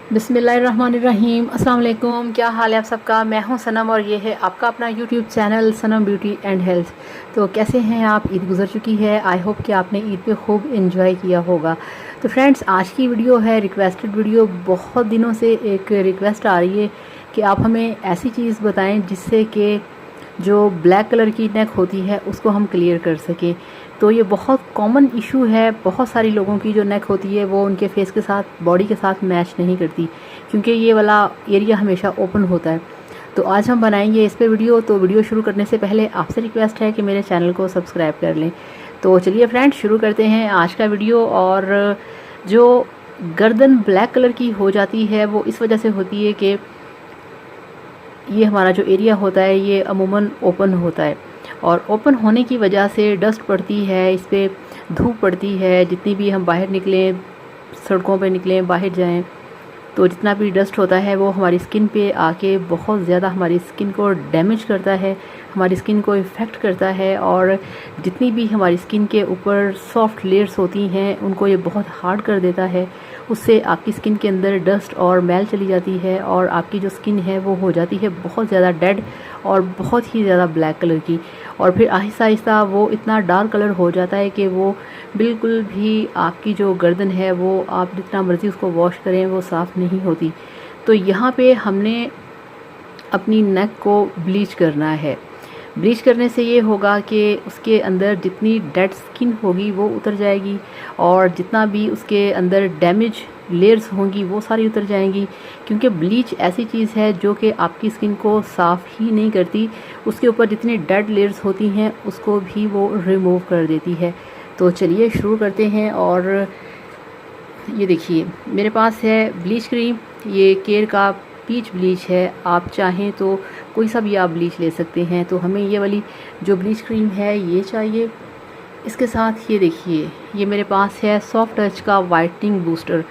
बिस्मिल्लाहिर्रहमानिर्रहीम। अस्सलाम वालेकुम। क्या हाल है आप सबका। मैं हूं सनम और ये है आपका अपना YouTube channel Sanam beauty and health. तो कैसे हैं आप। ईद गुजर चुकी है। आई होप कि आपने ईद पे खूब एंजॉय किया होगा। तो फ्रेंड्स, आज की वीडियो है रिक्वेस्टेड वीडियो। बहुत दिनों से एक रिक्वेस्ट आ रही है कि आप हमें ऐसी चीज़ बताएं जिससे कि जो ब्लैक कलर की नेक होती है उसको हम क्लियर कर सकें। तो ये बहुत कॉमन इशू है। बहुत सारी लोगों की जो नेक होती है वो उनके फेस के साथ, बॉडी के साथ मैच नहीं करती, क्योंकि ये वाला एरिया हमेशा ओपन होता है। तो आज हम बनाएंगे इस पे वीडियो। तो वीडियो शुरू करने से पहले आपसे रिक्वेस्ट है कि मेरे चैनल को सब्सक्राइब कर लें। तो चलिए फ्रेंड्स, शुरू करते हैं आज का वीडियो। और जो गर्दन ब्लैक कलर की हो जाती है वो इस वजह से होती है कि ये हमारा जो एरिया होता है ये अमूमन ओपन होता है, और ओपन होने की वजह से डस्ट पड़ती है, इस पर धूप पड़ती है। जितनी भी हम बाहर निकलें, सड़कों पे निकलें, बाहर जाएं, तो जितना भी डस्ट होता है वो हमारी स्किन पे आके बहुत ज़्यादा हमारी स्किन को डैमेज करता है, हमारी स्किन को इफ़ेक्ट करता है। और जितनी भी हमारी स्किन के ऊपर सॉफ्ट लेयर्स होती हैं उनको ये बहुत हार्ड कर देता है। उससे आपकी स्किन के अंदर डस्ट और मैल चली जाती है और आपकी जो स्किन है वो हो जाती है बहुत ज़्यादा डेड और बहुत ही ज़्यादा ब्लैक कलर की। और फिर आहिस्ता आहिस्ता वो इतना डार्क कलर हो जाता है कि वो बिल्कुल भी आपकी जो गर्दन है वो आप जितना मर्ज़ी उसको वॉश करें वो साफ़ नहीं होती। तो यहाँ पे हमने अपनी नेक को ब्लीच करना है। ब्लीच करने से ये होगा कि उसके अंदर जितनी डेड स्किन होगी वो उतर जाएगी, और जितना भी उसके अंदर डैमेज लेयर्स होंगी वो सारी उतर जाएंगी। क्योंकि ब्लीच ऐसी चीज़ है जो कि आपकी स्किन को साफ़ ही नहीं करती, उसके ऊपर जितनी डेड लेयर्स होती हैं उसको भी वो रिमूव कर देती है। तो चलिए शुरू करते हैं। और ये देखिए मेरे पास है ब्लीच क्रीम। ये केयर का पीच ब्लीच है। आप चाहें तो कोई सा भी आप ब्लीच ले सकते हैं। तो हमें ये वाली जो ब्लीच क्रीम है ये चाहिए। इसके साथ ये देखिए ये मेरे पास है सॉफ्ट टच का वाइटनिंग बूस्टर,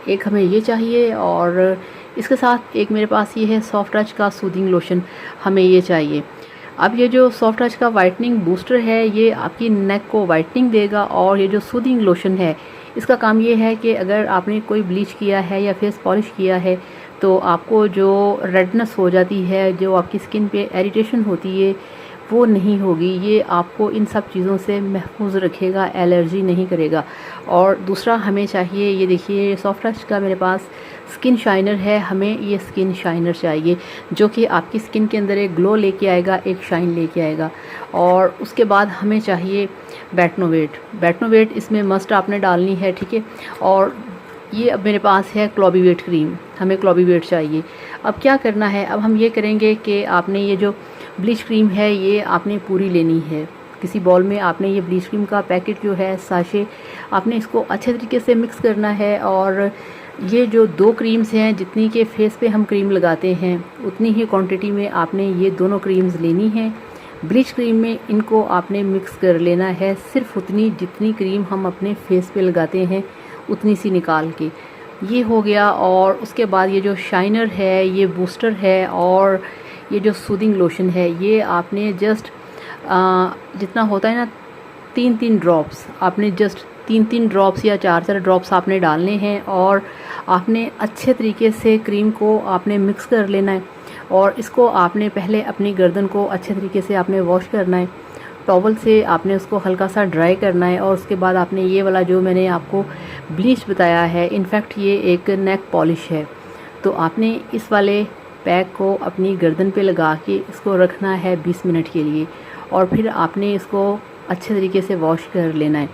एक हमें ये चाहिए। और इसके साथ एक मेरे पास ये है सॉफ्ट टच का सूदिंग लोशन, हमें ये चाहिए। अब ये जो सॉफ्ट टच का वाइटनिंग बूस्टर है ये आपकी नेक को वाइटनिंग देगा, और ये जो सूदिंग लोशन है इसका काम ये है कि अगर आपने कोई ब्लीच किया है या फेस पॉलिश किया है तो आपको जो रेडनेस हो जाती है, जो आपकी स्किन पे इरिटेशन होती है, वो नहीं होगी। ये आपको इन सब चीज़ों से महफूज रखेगा, एलर्जी नहीं करेगा। और दूसरा हमें चाहिए, ये देखिए सॉफ्ट टच का मेरे पास स्किन शाइनर है। हमें ये स्किन शाइनर चाहिए जो कि आपकी स्किन के अंदर एक ग्लो लेके आएगा, एक शाइन लेके आएगा। और उसके बाद हमें चाहिए बैटनोवेट। बैटनोवेट इसमें मस्ट आपने डालनी है, ठीक है। और ये अब मेरे पास है क्लोबीवेट क्रीम, हमें क्लोबीवेट चाहिए। अब क्या करना है, अब हम ये करेंगे कि आपने ये जो ब्लीच क्रीम है ये आपने पूरी लेनी है। किसी बॉल में आपने ये ब्लीच क्रीम का पैकेट जो है साशे, आपने इसको अच्छे तरीके से मिक्स करना है। और ये जो दो क्रीम्स हैं, जितनी के फेस पे हम क्रीम लगाते हैं उतनी ही क्वांटिटी में आपने ये दोनों क्रीम्स लेनी है। ब्लीच क्रीम में इनको आपने मिक्स कर लेना है, सिर्फ उतनी जितनी क्रीम हम अपने फेस पे लगाते हैं उतनी सी निकाल के। ये हो गया। और उसके बाद ये जो शाइनर है, ये बूस्टर है, और ये जो सूदिंग लोशन है ये आपने जस्ट जितना होता है ना 3-3 ड्रॉप्स, आपने जस्ट 3-3 ड्रॉप्स या 4-4 ड्रॉप्स आपने डालने हैं। और आपने अच्छे तरीके से क्रीम को आपने मिक्स कर लेना है। और इसको आपने पहले अपनी गर्दन को अच्छे तरीके से आपने वॉश करना है, टॉवल से आपने उसको हल्का सा ड्राई करना है। और उसके बाद आपने ये वाला जो मैंने आपको ब्लीच बताया है, इनफैक्ट ये एक नेक पॉलिश है, तो आपने इस वाले पैक को अपनी गर्दन पे लगा के इसको रखना है 20 मिनट के लिए। और फिर आपने इसको अच्छे तरीके से वॉश कर लेना है,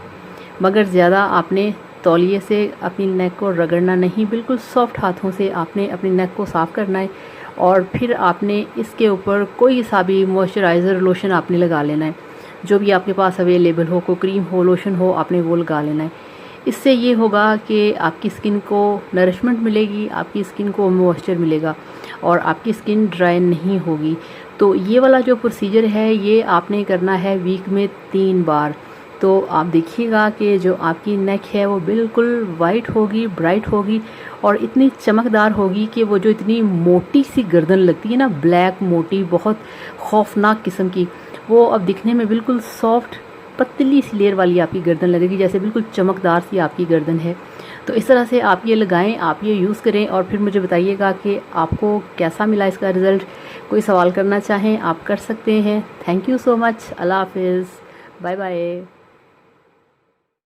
मगर ज़्यादा आपने तौलिए से अपनी नेक को रगड़ना नहीं, बिल्कुल सॉफ्ट हाथों से आपने अपनी नेक को साफ़ करना है। और फिर आपने इसके ऊपर कोई सा भी मॉइस्चराइज़र लोशन आपने लगा लेना है, जो भी आपके पास अवेलेबल हो, कोई क्रीम हो, लोशन हो, आपने वो लगा लेना है। इससे ये होगा कि आपकी स्किन को नरिशमेंट मिलेगी, आपकी स्किन को मॉइस्चर मिलेगा और आपकी स्किन ड्राई नहीं होगी। तो ये वाला जो प्रोसीजर है ये आपने करना है वीक में 3 बार। तो आप देखिएगा कि जो आपकी नेक है वो बिल्कुल वाइट होगी, ब्राइट होगी, और इतनी चमकदार होगी कि वो जो इतनी मोटी सी गर्दन लगती है ना, ब्लैक मोटी बहुत खौफनाक किस्म की, वो अब दिखने में बिल्कुल सॉफ्ट पतली सी लेयर वाली आपकी गर्दन लगेगी, जैसे बिल्कुल चमकदार सी आपकी गर्दन है। तो इस तरह से आप ये लगाएं, आप ये यूज़ करें और फिर मुझे बताइएगा कि आपको कैसा मिला इसका रिज़ल्ट। कोई सवाल करना चाहें आप कर सकते हैं। Thank you so much. अल्लाह हाफिज़। Bye bye.